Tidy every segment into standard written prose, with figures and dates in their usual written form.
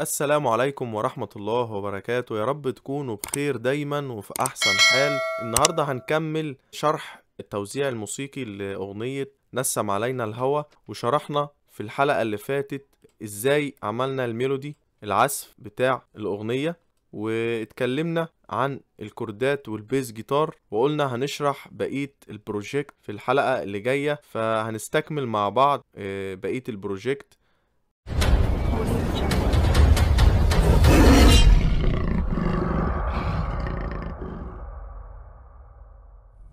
السلام عليكم ورحمة الله وبركاته، يا رب تكونوا بخير دايما وفي أحسن حال. النهاردة هنكمل شرح التوزيع الموسيقي لأغنية نسم علينا الهوى، وشرحنا في الحلقة اللي فاتت إزاي عملنا الميلودي العزف بتاع الأغنية، واتكلمنا عن الكوردات والبيز جيتار، وقلنا هنشرح بقية البروجيكت في الحلقة اللي جاية، فهنستكمل مع بعض بقية البروجيكت.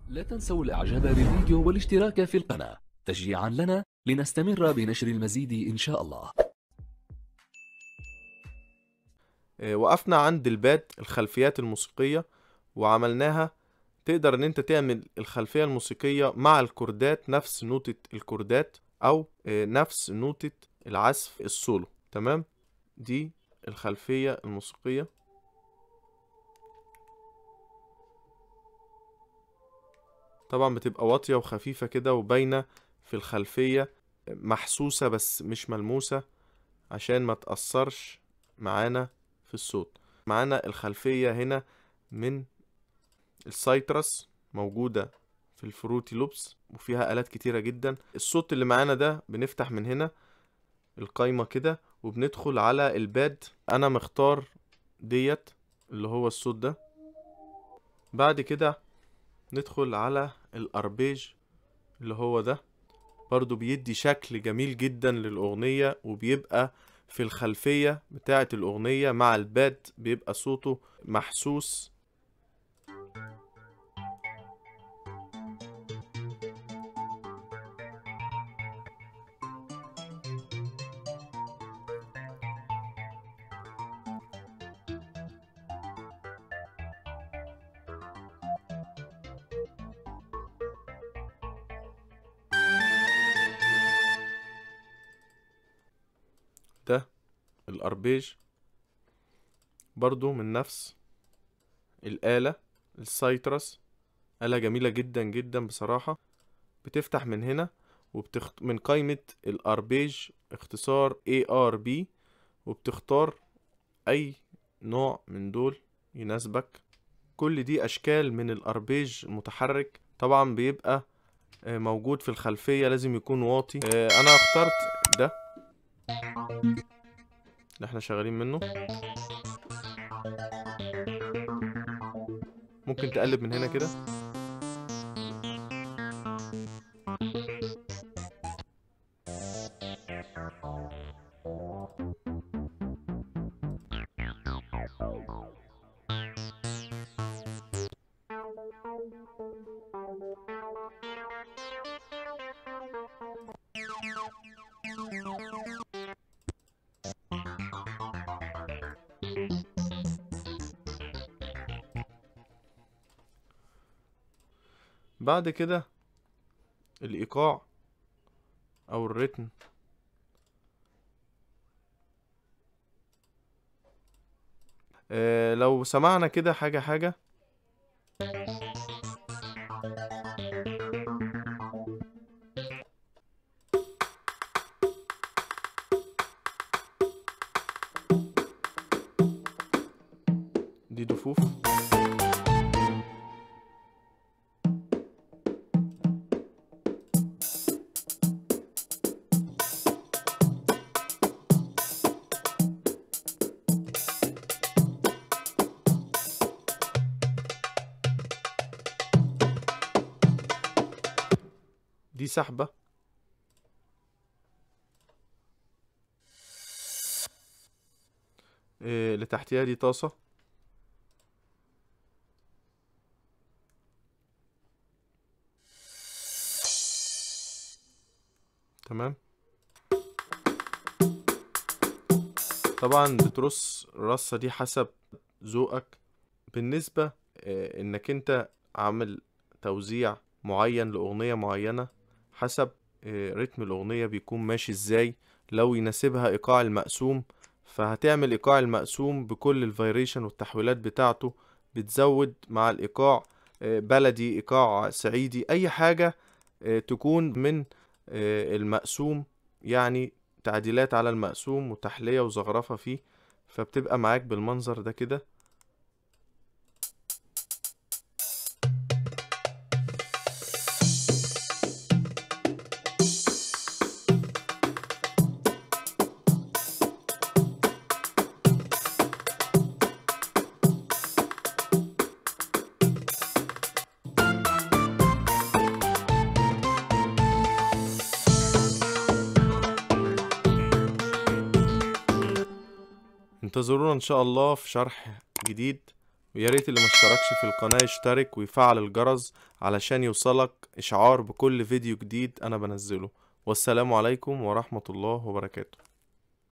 لا تنسوا الاعجاب بالفيديو والاشتراك في القناة تشجيعا لنا لنستمر بنشر المزيد ان شاء الله. وقفنا عند الباد الخلفيات الموسيقية وعملناها. تقدر ان انت تعمل الخلفية الموسيقية مع الكوردات، نفس نوتة الكوردات او نفس نوتة العزف السولو. تمام، دي الخلفية الموسيقية. طبعا بتبقى واطية وخفيفة كده وباينة في الخلفية، محسوسة بس مش ملموسة عشان ما تأثرش معانا في الصوت. معانا الخلفية هنا من السايترس، موجودة في الفروتي لوبس وفيها آلات كتيرة جدا. الصوت اللي معانا ده بنفتح من هنا القايمة كده وبندخل على الباد. أنا مختار ديت اللي هو الصوت ده. بعد كده ندخل على الأربيج اللي هو ده، برضو بيدي شكل جميل جدا للأغنية، وبيبقى في الخلفية بتاعة الأغنية مع الباد بيبقى صوته محسوس. ده الأربيج برضو من نفس الآلة السايترس، آلة جميلة جدا جدا بصراحة. بتفتح من هنا من قائمة الأربيج اختصار ARB، وبتختار أي نوع من دول يناسبك. كل دي أشكال من الأربيج المتحرك، طبعا بيبقى موجود في الخلفية، لازم يكون واطي. أنا اخترت ده اللي احنا شغالين منه. ممكن تقلب من هنا كده. بعد كده الإيقاع أو الريتم. لو سمعنا كده حاجة حاجة. دي دفوف. دي سحبة. اللي تحتيها دي طاسة. تمام. طبعا بترص الرصة دي حسب ذوقك. بالنسبة انك انت عامل توزيع معين لأغنية معينة، حسب رتم الأغنية بيكون ماشي ازاي. لو يناسبها إيقاع المقسوم فهتعمل إيقاع المقسوم بكل الفايريشن والتحويلات بتاعته. بتزود مع الإيقاع بلدي، إيقاع صعيدي، أي حاجة تكون من المقسوم، يعني تعديلات على المقسوم وتحلية وزخرفة فيه. فبتبقى معاك بالمنظر ده كده. انتظرونا ان شاء الله في شرح جديد، ويا ريت اللي مشتركش في القناة يشترك ويفعل الجرس علشان يوصلك اشعار بكل فيديو جديد انا بنزله. والسلام عليكم ورحمة الله وبركاته.